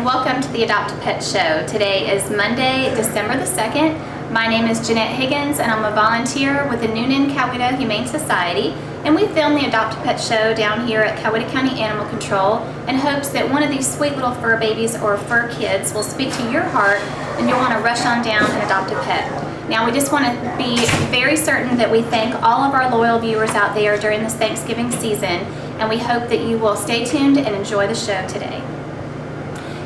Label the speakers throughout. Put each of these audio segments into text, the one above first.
Speaker 1: and welcome to the AdoptAPet show. Today is Monday, December the 2nd. My name is Jeanette Higgins and I'm a volunteer with the Newnan-Coweta Humane Society, and we film the AdoptAPet show down here at Coweta County Animal Control in hopes that one of these sweet little fur babies or fur kids will speak to your heart and you'll want to rush on down and adopt a pet. Now we just want to be very certain that we thank all of our loyal viewers out there during this Thanksgiving season, and we hope that you will stay tuned and enjoy the show today.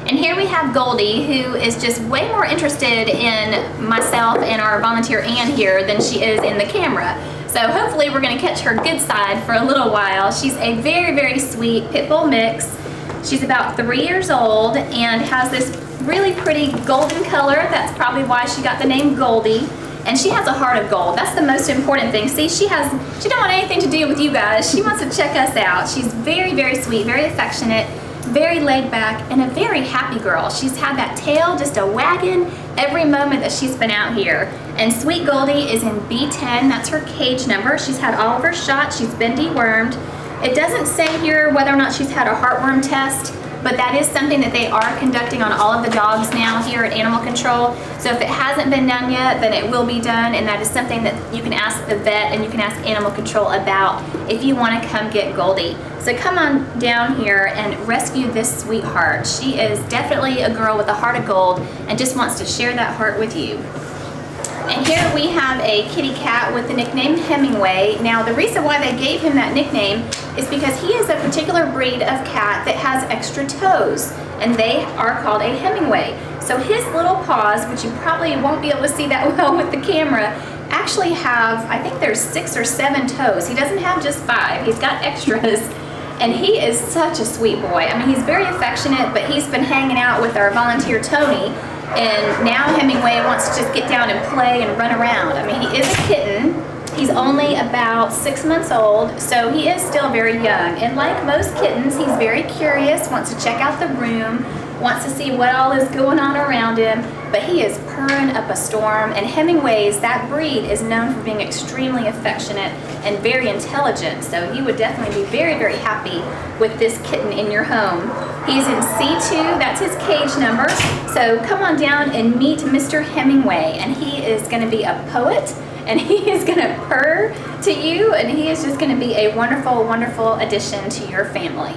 Speaker 1: And here we have Goldie, who is just way more interested in myself and our volunteer Ann here than she is in the camera. So hopefully we're going to catch her good side for a little while. She's a very, very sweet pit bull mix. She's about 3 years old and has this really pretty golden color. That's probably why she got the name Goldie. And she has a heart of gold. That's the most important thing. See, she don't want anything to do with you guys. She wants to check us out. She's very, very sweet, very affectionate, very laid back, and a very happy girl. She's had that tail just a wagging every moment that she's been out here. And sweet Goldie is in B10. That's her cage number. She's had all of her shots. She's been dewormed. It doesn't say here whether or not she's had a heartworm test, but that is something that they are conducting on all of the dogs now here at Animal Control. So if it hasn't been done yet, then it will be done, and that is something that you can ask the vet and you can ask Animal Control about if you want to come get Goldie. So come on down here and rescue this sweetheart. She is definitely a girl with a heart of gold and just wants to share that heart with you. And here we have a kitty cat with the nickname Hemingway. Now the reason why they gave him that nickname is because he is a particular breed of cat that has extra toes, and they are called a Hemingway. So his little paws, which you probably won't be able to see that well with the camera, actually have, I think there's 6 or 7 toes. He doesn't have just 5, he's got extras. And he is such a sweet boy. I mean, he's very affectionate, but he's been hanging out with our volunteer Tony, and now Hemingway wants to just get down and play and run around. I mean, he is a kitten. He's only about 6 months old, so he is still very young. And like most kittens, he's very curious, wants to check out the room, wants to see what all is going on around him, but he is purring up a storm. And Hemingways, that breed, is known for being extremely affectionate and very intelligent, so you would definitely be very, very happy with this kitten in your home. He's in C2, that's his cage number, so come on down and meet Mr. Hemingway, and he is going to be a poet, and he is going to purr to you, and he is just going to be a wonderful, wonderful addition to your family.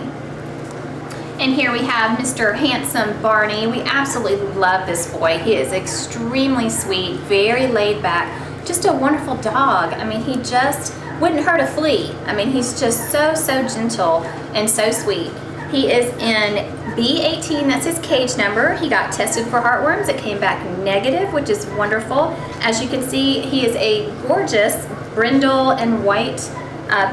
Speaker 1: And here we have Mr. Handsome Barney. We absolutely love this boy. He is extremely sweet, very laid back, just a wonderful dog. I mean, he just wouldn't hurt a flea. I mean, he's just so, so gentle and so sweet. He is in B18, that's his cage number. He got tested for heartworms. It came back negative, which is wonderful. As you can see, he is a gorgeous brindle and white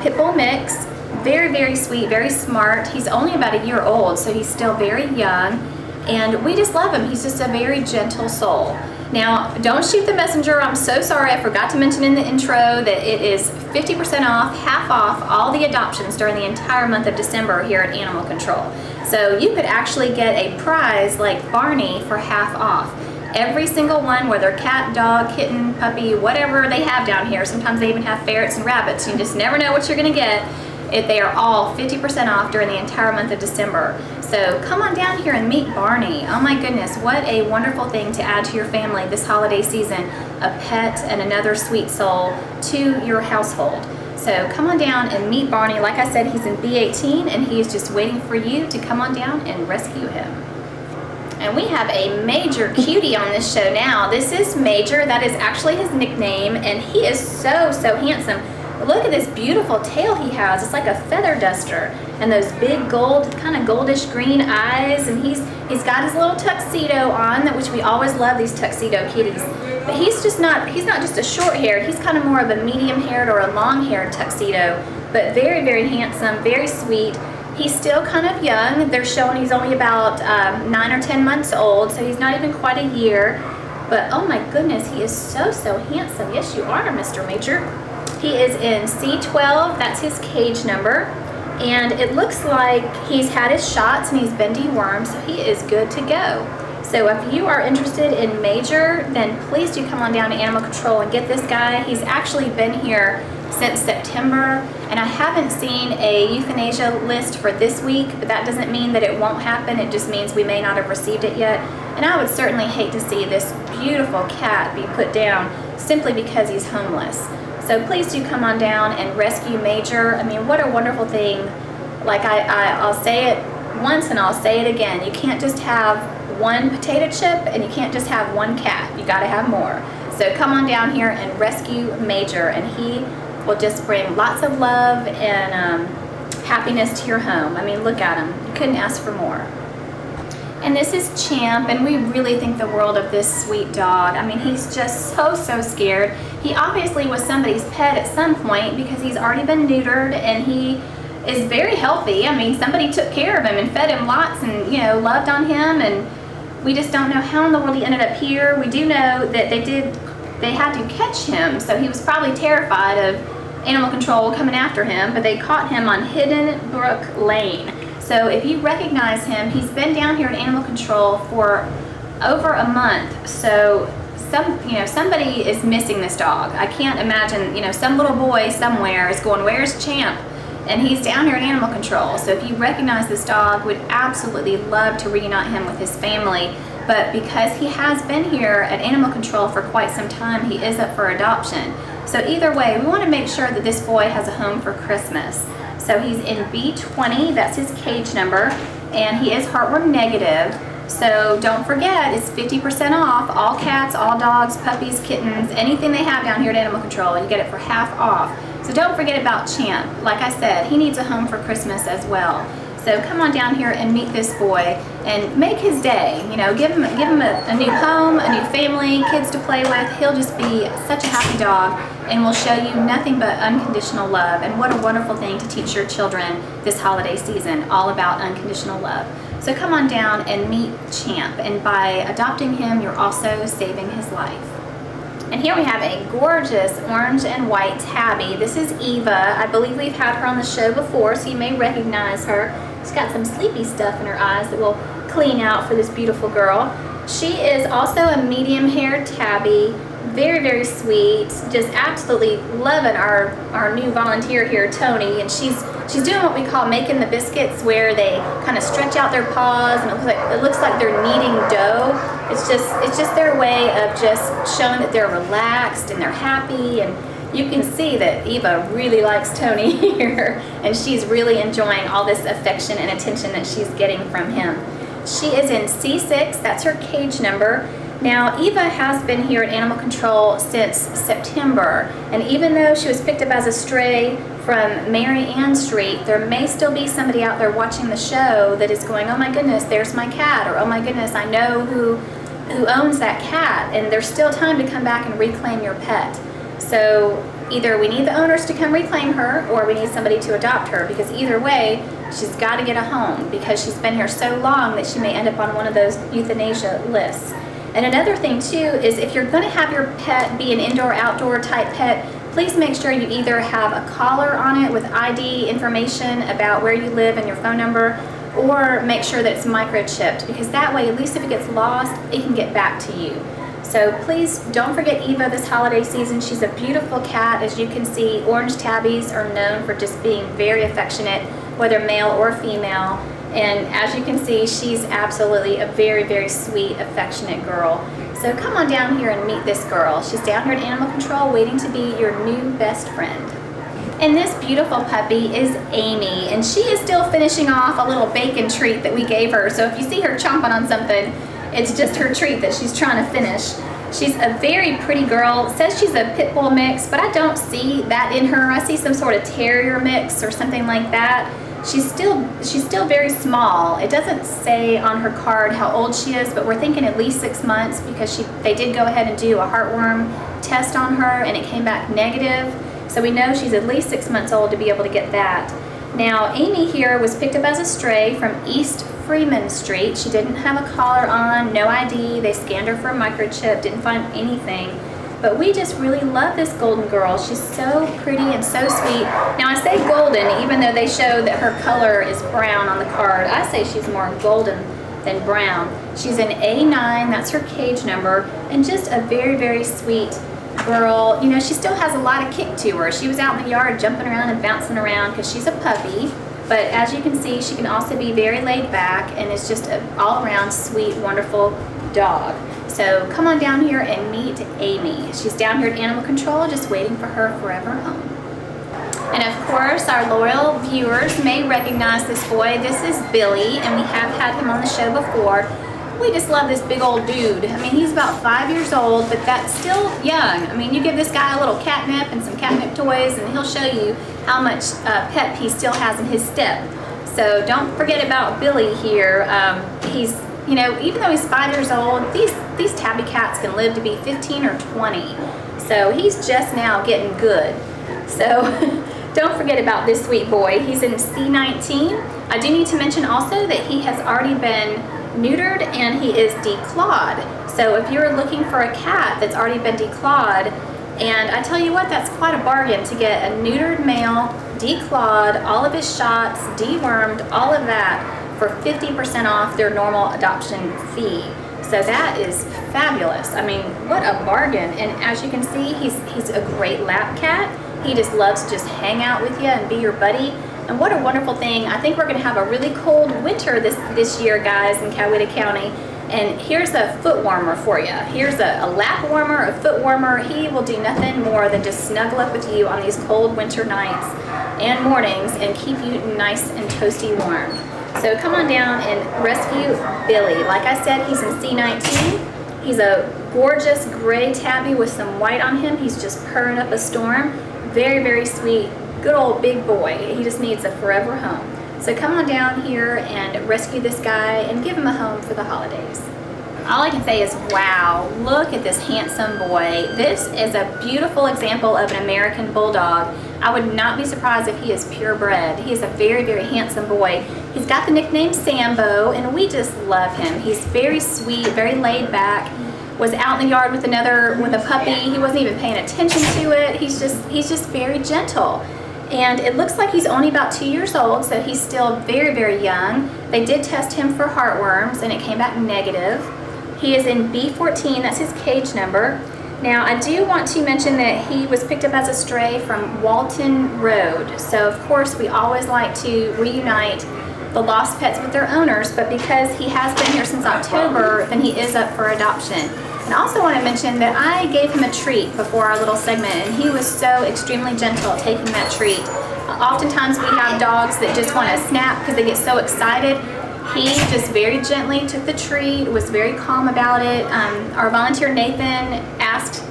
Speaker 1: pit bull mix. Very, very sweet, very smart. He's only about a year old, so he's still very young, and we just love him. He's just a very gentle soul. Now, don't shoot the messenger. I'm so sorry. I forgot to mention in the intro that it is 50% off, half off, all the adoptions during the entire month of December here at Animal Control. So you could actually get a prize like Barney for half off. Every single one, whether cat, dog, kitten, puppy, whatever they have down here. Sometimes they even have ferrets and rabbits. You just never know what you're going to get. They are all 50% off during the entire month of December. So come on down here and meet Barney. Oh my goodness, what a wonderful thing to add to your family this holiday season. A pet and another sweet soul to your household. So come on down and meet Barney. Like I said, he's in B18 and he is just waiting for you to come on down and rescue him. And we have a Major cutie on this show now. This is Major, that is actually his nickname, and he is so, so handsome. Look at this beautiful tail he has. It's like a feather duster, and those big gold, kind of goldish green eyes, and he's got his little tuxedo on, which we always love these tuxedo kitties. But he's not just a short-haired, he's kind of more of a medium-haired or a long-haired tuxedo, but very, very handsome, very sweet. He's still kind of young. They're showing he's only about 9 or 10 months old, so he's not even quite a year. But oh my goodness, he is so, so handsome. Yes, you are, Mr. Major. He is in C12, that's his cage number, and it looks like he's had his shots and he's been dewormed, so he is good to go. So if you are interested in Major, then please do come on down to Animal Control and get this guy. He's actually been here since September, and I haven't seen a euthanasia list for this week, but that doesn't mean that it won't happen. It just means we may not have received it yet. And I would certainly hate to see this beautiful cat be put down simply because he's homeless. So please do come on down and rescue Major. I mean, what a wonderful thing. Like I'll say it once and I'll say it again. You can't just have one potato chip and you can't just have one cat. You gotta have more. So come on down here and rescue Major, and he will just bring lots of love and happiness to your home. I mean, look at him. You couldn't ask for more. And this is Champ, and we really think the world of this sweet dog. I mean, he's just so scared. He obviously was somebody's pet at some point because he's already been neutered, and he is very healthy. I mean, somebody took care of him and fed him lots and, you know, loved on him, and we just don't know how in the world he ended up here. We do know that they had to catch him, so he was probably terrified of animal control coming after him, but they caught him on Hidden Brook Lane. So if you recognize him, he's been down here at animal control for over a month. So somebody is missing this dog. I can't imagine, you know, some little boy somewhere is going, "Where's Champ?" And he's down here at animal control. So if you recognize this dog, would absolutely love to reunite him with his family. But because he has been here at animal control for quite some time, he is up for adoption. So either way, we want to make sure that this boy has a home for Christmas. So he's in B20, that's his cage number, and he is heartworm negative. So don't forget, it's 50% off, all cats, all dogs, puppies, kittens, anything they have down here at animal control. You get it for half off. So don't forget about Champ. Like I said, he needs a home for Christmas as well. So come on down here and meet this boy and make his day. You know, give him a new home, a new family, kids to play with. He'll just be such a happy dog, and will show you nothing but unconditional love. And what a wonderful thing to teach your children this holiday season, all about unconditional love. So come on down and meet Champ, and by adopting him, you're also saving his life. And here we have a gorgeous orange and white tabby. This is Eva. I believe we've had her on the show before, so you may recognize her. She's got some sleepy stuff in her eyes that we'll clean out for this beautiful girl. She is also a medium-haired tabby, very sweet, just absolutely loving our new volunteer here, Tony, and she's doing what we call making the biscuits, where they kind of stretch out their paws and it looks like they're kneading dough. It's just their way of just showing that they're relaxed and they're happy, and you can see that Eva really likes Tony here, and she's really enjoying all this affection and attention that she's getting from him. She is in C6, that's her cage number. Now, Eva has been here at animal control since September, and even though she was picked up as a stray from Mary Ann Street, there may still be somebody out there watching the show that is going, "Oh my goodness, there's my cat," or "Oh my goodness, I know who owns that cat," and there's still time to come back and reclaim your pet. So either we need the owners to come reclaim her, or we need somebody to adopt her, because either way, she's got to get a home, because she's been here so long that she may end up on one of those euthanasia lists. And another thing too is, if you're going to have your pet be an indoor-outdoor type pet, please make sure you either have a collar on it with ID information about where you live and your phone number, or make sure that it's microchipped, because that way, at least if it gets lost, it can get back to you. So please don't forget Eva this holiday season. She's a beautiful cat. As you can see, orange tabbies are known for just being very affectionate, whether male or female. And as you can see, she's absolutely a very sweet, affectionate girl. So come on down here and meet this girl. She's down here at animal control waiting to be your new best friend. And this beautiful puppy is Amy, and she is still finishing off a little bacon treat that we gave her. So if you see her chomping on something, it's just her treat that she's trying to finish. She's a very pretty girl. It says she's a pit bull mix, but I don't see that in her. I see some sort of terrier mix or something like that. She's still very small. It doesn't say on her card how old she is, but we're thinking at least 6 months, because they did go ahead and do a heartworm test on her and it came back negative. So we know she's at least 6 months old to be able to get that. Now, Amy here was picked up as a stray from East Freeman Street. She didn't have a collar on, no ID. They scanned her for a microchip, didn't find anything. But we just really love this golden girl. She's so pretty and so sweet. Now, I say golden, even though they show that her color is brown on the card. I say she's more golden than brown. She's an A9, that's her cage number, and just a very sweet girl. You know, she still has a lot of kick to her. She was out in the yard jumping around and bouncing around because she's a puppy. But as you can see, she can also be very laid back and is just an all-around sweet, wonderful dog. So come on down here and meet Amy. She's down here at Animal Control just waiting for her forever home. And of course, our loyal viewers may recognize this boy. This is Billy, and we have had him on the show before. We just love this big old dude. I mean, he's about 5 years old, but that's still young. I mean, you give this guy a little catnip and some catnip toys, and he'll show you how much pep he still has in his step. So don't forget about Billy here. He's, you know, even though he's 5 years old, these tabby cats can live to be 15 or 20. So he's just now getting good. So don't forget about this sweet boy. He's in C19. I do need to mention also that he has already been neutered and he is declawed. So if you're looking for a cat that's already been declawed, and I tell you what, that's quite a bargain to get a neutered male, declawed, all of his shots, dewormed, all of that for 50% off their normal adoption fee. So that is fabulous. I mean, what a bargain. And as you can see, he's a great lap cat. He just loves to just hang out with you and be your buddy. And what a wonderful thing. I think we're going to have a really cold winter this year, guys, in Coweta County. And here's a foot warmer for you. Here's a lap warmer, a foot warmer. He will do nothing more than just snuggle up with you on these cold winter nights and mornings and keep you nice and toasty warm. So come on down and rescue Billy. Like I said, he's in C19. He's a gorgeous gray tabby with some white on him. He's just purring up a storm. Very, very sweet. Good old big boy. He just needs a forever home. So come on down here and rescue this guy and give him a home for the holidays. All I can say is, wow, look at this handsome boy. This is a beautiful example of an American Bulldog. I would not be surprised if he is purebred. He is a very, very handsome boy. He's got the nickname Sambo, and we just love him. He's very sweet, very laid back. Was out in the yard with a puppy. He wasn't even paying attention to it. He's just very gentle. And it looks like he's only about 2 years old, so he's still very, very young. They did test him for heartworms, and it came back negative. He is in B14, that's his cage number. Now, I do want to mention that he was picked up as a stray from Walton Road. So, of course, we always like to reunite the lost pets with their owners, but because he has been here since October, then he is up for adoption. And I also want to mention that I gave him a treat before our little segment, and he was so extremely gentle at taking that treat. Oftentimes we have dogs that just want to snap because they get so excited. He just very gently took the treat, was very calm about it. Our volunteer Nathan asked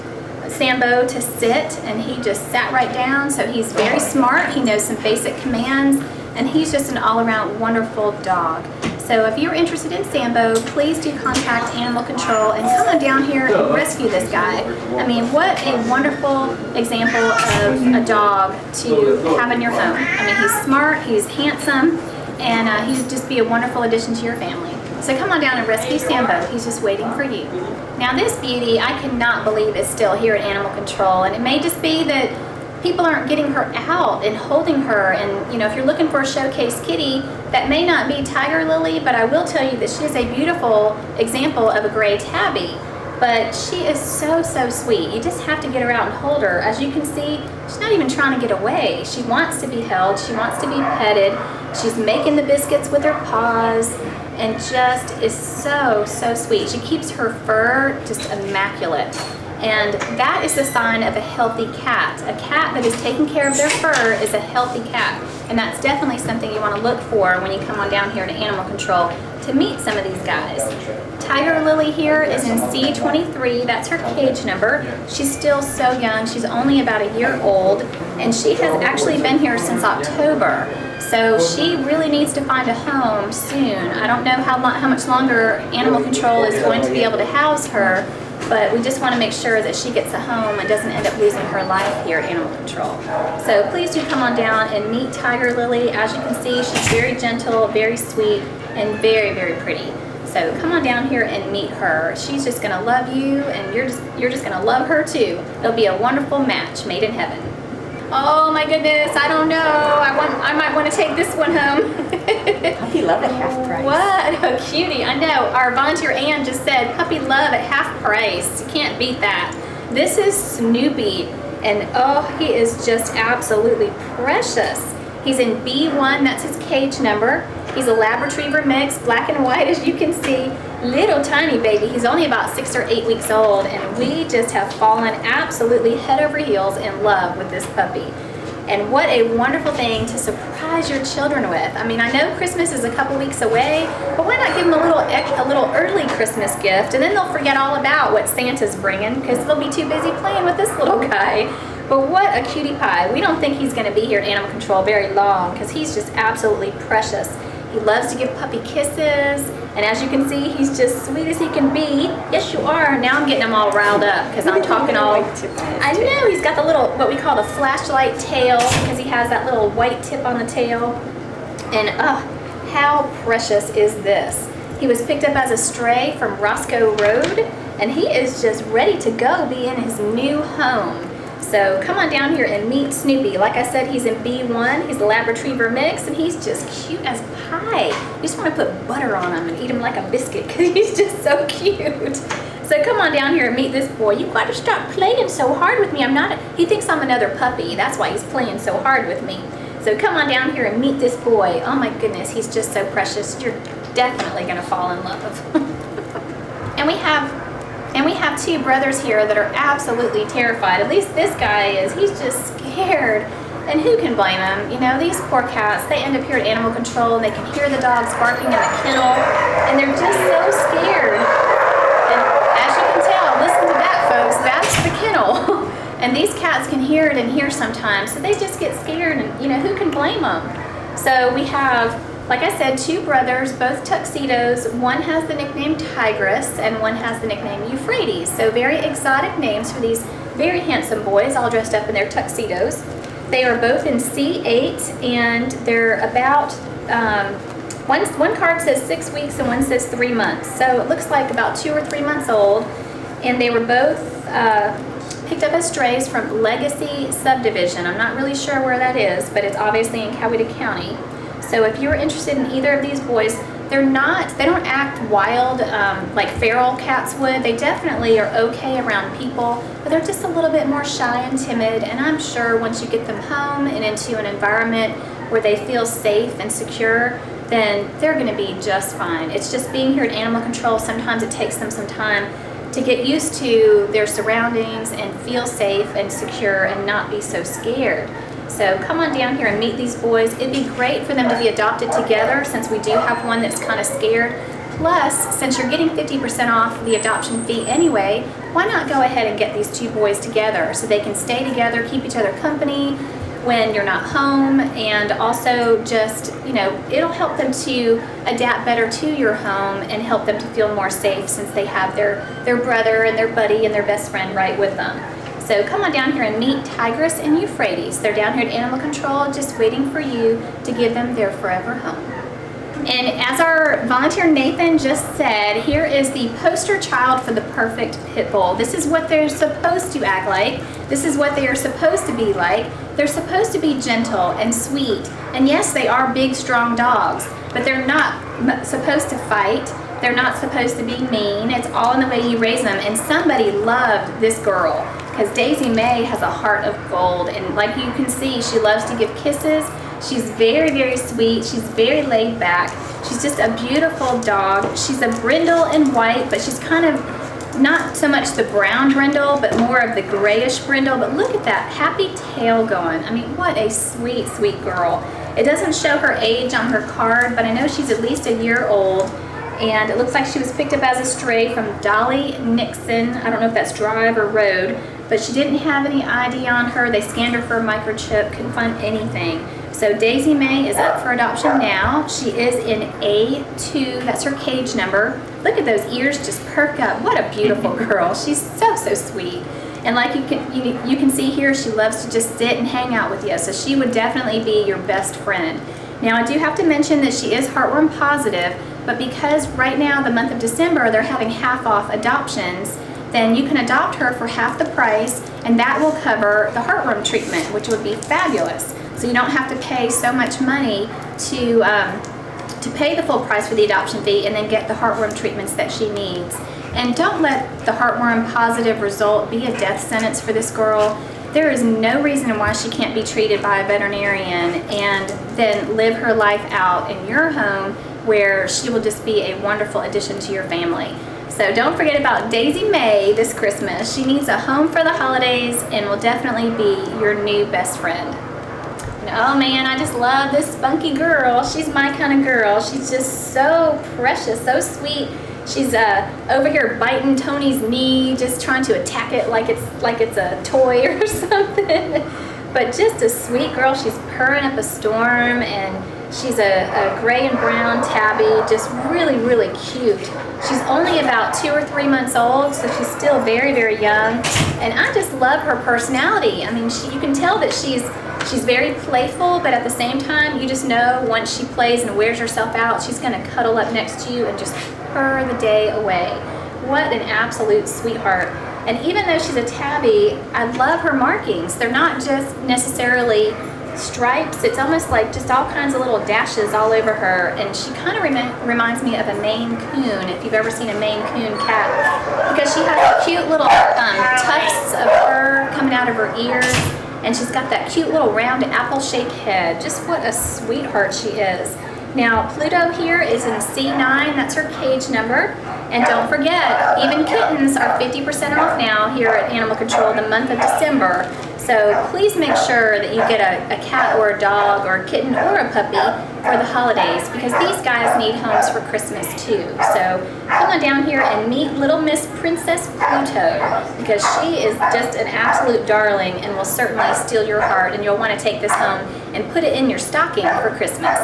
Speaker 1: Sambo to sit, and he just sat right down. So he's very smart. He knows some basic commands, and he's just an all-around wonderful dog. So if you're interested in Sambo, please do contact Animal Control and come on down here and rescue this guy. I mean, what a wonderful example of a dog to have in your home. I mean, he's smart, he's handsome, and he'd just be a wonderful addition to your family. So come on down and rescue Sambo. He's just waiting for you. Now this beauty, I cannot believe is still here at Animal Control, and it may just be that people aren't getting her out and holding her. And you know, if you're looking for a showcase kitty, that may not be Tiger Lily, but I will tell you that she is a beautiful example of a gray tabby. But she is so, so sweet. You just have to get her out and hold her. As you can see, she's not even trying to get away. She wants to be held. She wants to be petted. She's making the biscuits with her paws and just is so, so sweet. She keeps her fur just immaculate. And that is the sign of a healthy cat. A cat that is taking care of their fur is a healthy cat. And that's definitely something you want to look for when you come on down here to Animal Control to meet some of these guys. Tiger Lily here is in C23, that's her cage number. She's still so young, she's only about a year old, and she has actually been here since October. So she really needs to find a home soon. I don't know how much longer Animal Control is going to be able to house her, but we just want to make sure that she gets a home and doesn't end up losing her life here at Animal Control. So please do come on down and meet Tiger Lily. As you can see, she's very gentle, very sweet, and very, very pretty. So come on down here and meet her. She's just going to love you, and you're just going to love her too. It'll be a wonderful match made in heaven. Oh my goodness, I don't know. I might want to take this one home.
Speaker 2: Puppy love at half price.
Speaker 1: What a cutie. I know. Our volunteer Ann just said puppy love at half price. You can't beat that. This is Snoopy, and oh, he is just absolutely precious. He's in B1, that's his cage number. He's a Lab Retriever mix, black and white as you can see. Little tiny baby. He's only about 6 or 8 weeks old, and we just have fallen absolutely head over heels in love with this puppy. And what a wonderful thing to surprise your children with. I mean, I know Christmas is a couple weeks away, but why not give them a little early Christmas gift, and then they'll forget all about what Santa's bringing because they'll be too busy playing with this little guy. But what a cutie pie. We don't think he's going to be here at Animal Control very long because he's just absolutely precious. He loves to give puppy kisses, and as you can see, he's just sweet as he can be. Yes, you are. Now I'm getting him all riled up because I'm talking all... I know, he's got the little, what we call the flashlight tail, because he has that little white tip on the tail. And how precious is this? He was picked up as a stray from Roscoe Road, and he is just ready to go be in his new home. So come on down here and meet Snoopy. Like I said, he's in B1. He's a Lab Retriever mix, and he's just cute as pie. You just want to put butter on him and eat him like a biscuit because he's just so cute. So come on down here and meet this boy. You've got to stop playing so hard with me. He thinks I'm another puppy. That's why he's playing so hard with me. So come on down here and meet this boy. Oh my goodness, he's just so precious. You're definitely going to fall in love. And we have 2 brothers here that are absolutely terrified. At least this guy is. He's just scared. And who can blame him? You know, these poor cats, they end up here at Animal Control and they can hear the dogs barking in the kennel, and they're just so scared. And as you can tell, listen to that, folks, that's the kennel. And these cats can hear it in here sometimes, so they just get scared, and you know, who can blame them? So we have, like I said, 2 brothers, both tuxedos. One has the nickname Tigress and one has the nickname Euphrates. So very exotic names for these very handsome boys, all dressed up in their tuxedos. They are both in C8, and they're about, one card says 6 weeks and one says 3 months. So it looks like about 2 or 3 months old. And they were both picked up as strays from Legacy Subdivision. I'm not really sure where that is, but it's obviously in Coweta County. So if you're interested in either of these boys, they don't act wild like feral cats would. They definitely are okay around people, but they're just a little bit more shy and timid. And I'm sure once you get them home and into an environment where they feel safe and secure, then they're going to be just fine. It's just being here at Animal Control, sometimes it takes them some time to get used to their surroundings and feel safe and secure and not be so scared. So come on down here and meet these boys. It'd be great for them to be adopted together since we do have one that's kind of scared. Plus, since you're getting 50% off the adoption fee anyway, why not go ahead and get these 2 boys together so they can stay together, keep each other company when you're not home, and also just, you know, it'll help them to adapt better to your home and help them to feel more safe since they have their brother and their buddy and their best friend right with them. So come on down here and meet Tigress and Euphrates. They're down here at Animal Control just waiting for you to give them their forever home. And as our volunteer Nathan just said, here is the poster child for the perfect pit bull. This is what they're supposed to act like. This is what they are supposed to be like. They're supposed to be gentle and sweet. And yes, they are big, strong dogs, but they're not supposed to fight. They're not supposed to be mean. It's all in the way you raise them. And somebody loved this girl because Daisy May has a heart of gold. And like you can see, she loves to give kisses. She's very, very sweet. She's very laid back. She's just a beautiful dog. She's a brindle and white, but she's kind of not so much the brown brindle, but more of the grayish brindle. But look at that happy tail going. I mean, what a sweet, sweet girl. It doesn't show her age on her card, but I know she's at least a year old. And it looks like she was picked up as a stray from Dolly Nixon. I don't know if that's Drive or Road, but she didn't have any ID on her. They scanned her for a microchip, couldn't find anything. So Daisy May is up for adoption now. She is in A2, that's her cage number. Look at those ears just perk up. What a beautiful girl. She's so, so sweet. And like you can see here, she loves to just sit and hang out with you. So she would definitely be your best friend. Now I do have to mention that she is heartworm positive, but because right now, the month of December, they're having half off adoptions, then you can adopt her for half the price, and that will cover the heartworm treatment, which would be fabulous. So you don't have to pay so much money to pay the full price for the adoption fee and then get the heartworm treatments that she needs. And don't let the heartworm positive result be a death sentence for this girl. There is no reason why she can't be treated by a veterinarian and then live her life out in your home, where she will just be a wonderful addition to your family. So don't forget about Daisy May this Christmas. She needs a home for the holidays and will definitely be your new best friend. And oh man, I just love this spunky girl. She's my kind of girl. She's just so precious, so sweet. She's over here biting Tony's knee, just trying to attack it like it's a toy or something. But just a sweet girl. She's purring up a storm, and she's a gray and brown tabby, just really, really cute. She's only about 2 or 3 months old, so she's still very, very young. And I just love her personality. I mean, you can tell that she's very playful, but at the same time, you just know once she plays and wears herself out, she's gonna cuddle up next to you and just purr the day away. What an absolute sweetheart. And even though she's a tabby, I love her markings. They're not just necessarily stripes. It's almost like just all kinds of little dashes all over her, and she kind of reminds me of a Maine Coon, if you've ever seen a Maine Coon cat, because she has cute little tufts of fur coming out of her ears, and she's got that cute little round apple-shaped head. Just what a sweetheart she is. Now, Pluto here is in C9, that's her cage number. And don't forget, even kittens are 50% off now here at Animal Control the month of December. So please make sure that you get a cat or a dog or a kitten or a puppy for the holidays, because these guys need homes for Christmas too. So come on down here and meet little Miss Princess Pluto, because she is just an absolute darling and will certainly steal your heart, and you'll want to take this home and put it in your stocking for Christmas.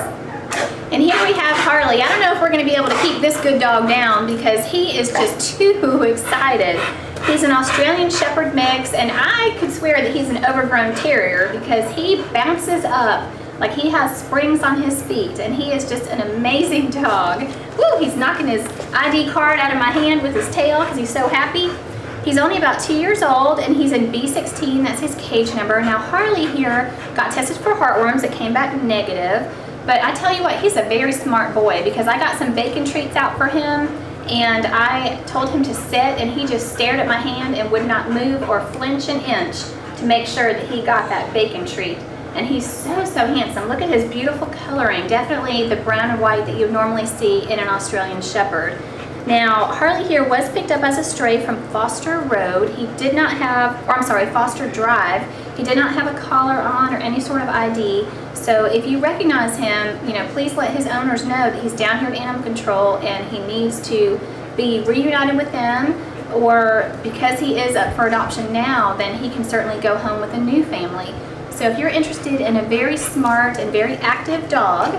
Speaker 1: And here we have Harley. I don't know if we're going to be able to keep this good dog down, because he is just too excited. He's an Australian Shepherd mix, and I could swear that he's an overgrown terrier, because he bounces up like he has springs on his feet, and he is just an amazing dog. Woo, he's knocking his ID card out of my hand with his tail because he's so happy. He's only about 2 years old, and he's in B16. That's his cage number. Now, Harley here got tested for heartworms. It came back negative. But I tell you what, he's a very smart boy, because I got some bacon treats out for him, and I told him to sit, and he just stared at my hand and would not move or flinch an inch to make sure that he got that bacon treat. And he's so, so handsome. Look at his beautiful coloring. Definitely the brown and white that you normally see in an Australian Shepherd. Now, Harley here was picked up as a stray from Foster Road. He did not have, or I'm sorry, Foster Drive. He did not have a collar on or any sort of ID. So if you recognize him, please let his owners know that he's down here at Animal Control and he needs to be reunited with them, or because he is up for adoption now, then he can certainly go home with a new family. So if you're interested in a very smart and very active dog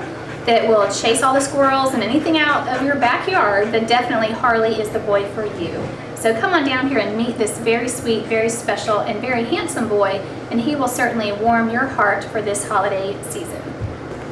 Speaker 1: that will chase all the squirrels and anything out of your backyard, then definitely Harley is the boy for you. So come on down here and meet this very sweet, very special, and very handsome boy, and he will certainly warm your heart for this holiday season.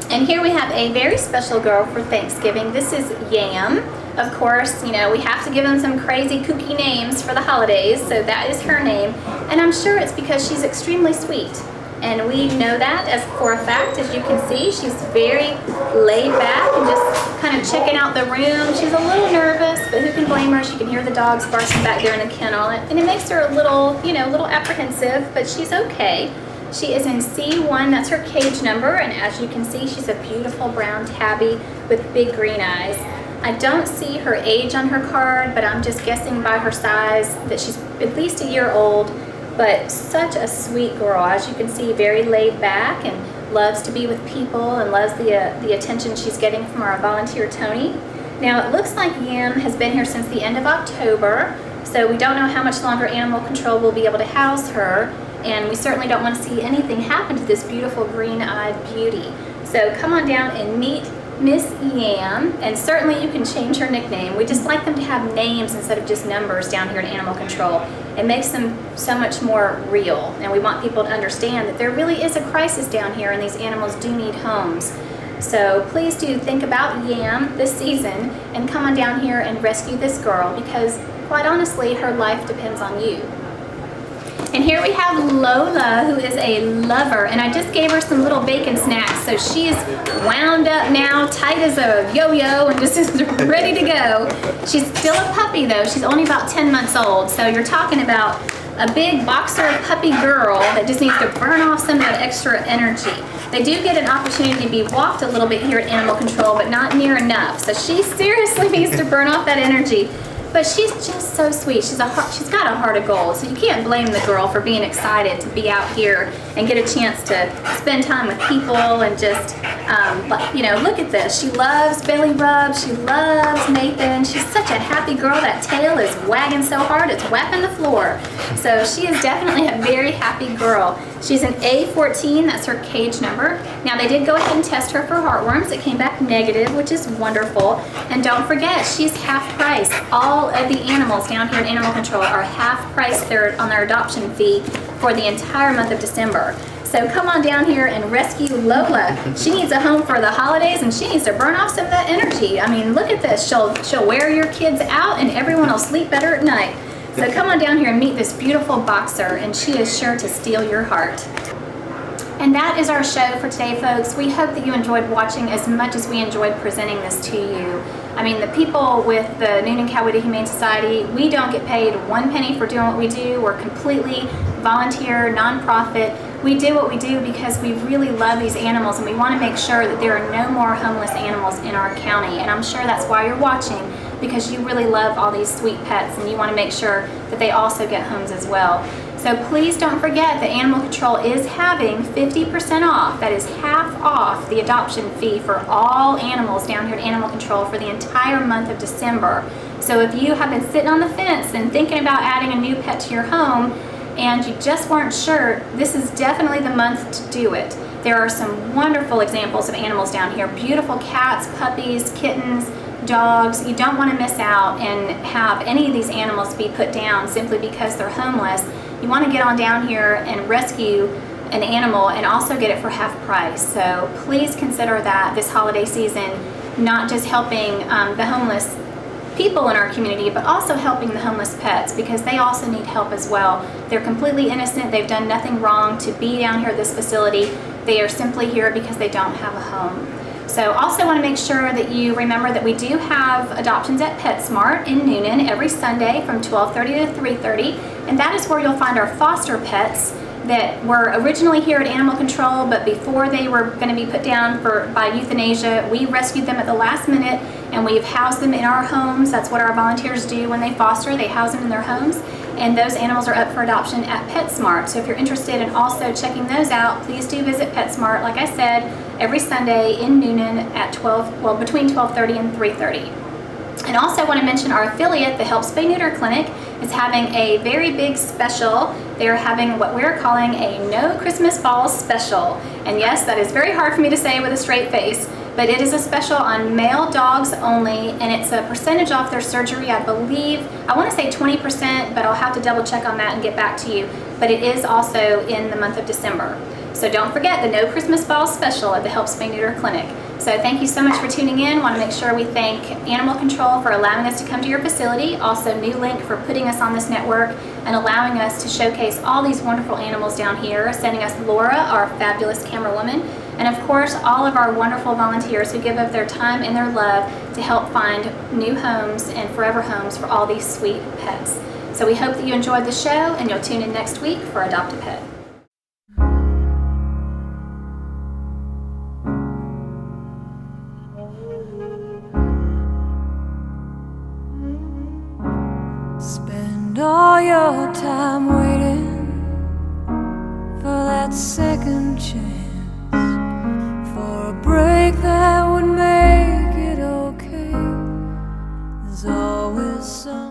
Speaker 1: And here we have a very special girl for Thanksgiving. This is Yam. Of course, we have to give them some crazy, kooky names for the holidays, so that is her name. And I'm sure it's because she's extremely sweet. And we know that as for a fact. As you can see, she's very laid back and just kind of checking out the room. She's a little nervous, but who can blame her? She can hear the dogs barking back there in the kennel, and it makes her a little, little apprehensive, but she's okay. She is in C1, that's her cage number, and as you can see, she's a beautiful brown tabby with big green eyes. I don't see her age on her card, but I'm just guessing by her size that she's at least a year old. But such a sweet girl. As you can see, very laid back and loves to be with people and loves the attention she's getting from our volunteer Tony. Now, it looks like Yam has been here since the end of October, so we don't know how much longer Animal Control will be able to house her, and we certainly don't want to see anything happen to this beautiful green-eyed beauty. So come on down and meet Miss Yam, and certainly you can change her nickname. We just like them to have names instead of just numbers down here at Animal Control. It makes them so much more real, and we want people to understand that there really is a crisis down here and these animals do need homes. So please do think about Yam this season and come on down here and rescue this girl, because quite honestly, her life depends on you. And here we have Lola, who is a lover, and I just gave her some little bacon snacks, so she's wound up now, tight as a yo-yo, and just is ready to go. She's still a puppy though. She's only about 10 months old, so you're talking about a big boxer puppy girl that just needs to burn off some of that extra energy. They do get an opportunity to be walked a little bit here at Animal Control, but not near enough. So she seriously needs to burn off that energy. But she's just so sweet. She's got a heart of gold, so you can't blame the girl for being excited to be out here and get a chance to spend time with people and just, look at this. She loves belly rubs. She loves Nathan. She's such a happy girl. That tail is wagging so hard it's whapping the floor. So she is definitely a very happy girl. She's an A14, that's her cage number. Now they did go ahead and test her for heartworms. It came back negative, which is wonderful. And don't forget, she's half price. All of the animals down here at Animal Control are half price on their adoption fee for the entire month of December. So come on down here and rescue Lola. She needs a home for the holidays and she needs to burn off some of that energy. I mean, look at this. She'll wear your kids out and everyone will sleep better at night. So come on down here and meet this beautiful boxer, and she is sure to steal your heart. And that is our show for today, folks. We hope that you enjoyed watching as much as we enjoyed presenting this to you. I mean, the people with the Newnan-Coweta Humane Society, we don't get paid 1 penny for doing what we do. We're completely volunteer, nonprofit. We do what we do because we really love these animals, and we want to make sure that there are no more homeless animals in our county. And I'm sure that's why you're watching, because you really love all these sweet pets and you want to make sure that they also get homes as well. So please don't forget that Animal Control is having 50% off. That is half off the adoption fee for all animals down here at Animal Control for the entire month of December. So if you have been sitting on the fence and thinking about adding a new pet to your home and you just weren't sure, this is definitely the month to do it. There are some wonderful examples of animals down here. Beautiful cats, puppies, kittens, dogs. You don't want to miss out and have any of these animals be put down simply because they're homeless. You want to get on down here and rescue an animal and also get it for half price. So please consider that this holiday season, not just helping the homeless people in our community, but also helping the homeless pets, because they also need help as well. They're completely innocent. They've done nothing wrong to be down here at this facility. They are simply here because they don't have a home. So also want to make sure that you remember that we do have adoptions at PetSmart in Newnan every Sunday from 12:30 to 3:30, and that is where you'll find our foster pets that were originally here at Animal Control, but before they were going to be put down by euthanasia, we rescued them at the last minute and we've housed them in our homes. That's what our volunteers do when they foster. They house them in their homes, and those animals are up for adoption at PetSmart. So if you're interested in also checking those out, please do visit PetSmart, like I said, every Sunday in Newnan at between 12:30 and 3:30. And also want to mention our affiliate, the Help Spay Neuter Clinic, is having a very big special. They're having what we're calling a No Christmas Balls special. And yes, that is very hard for me to say with a straight face, but it is a special on male dogs only, and it's a percentage off their surgery, I believe. I want to say 20%, but I'll have to double check on that and get back to you. But it is also in the month of December. So don't forget the No Christmas Balls special at the Help Spay Neuter Clinic. So thank you so much for tuning in. Want to make sure we thank Animal Control for allowing us to come to your facility. Also New Link for putting us on this network and allowing us to showcase all these wonderful animals down here, sending us Laura, our fabulous camera woman, and of course all of our wonderful volunteers who give of their time and their love to help find new homes and forever homes for all these sweet pets. So we hope that you enjoyed the show, and you'll tune in next week for AdoptAPet.
Speaker 3: Spend all your time waiting for that second chance, for a break that would make it okay. There's always some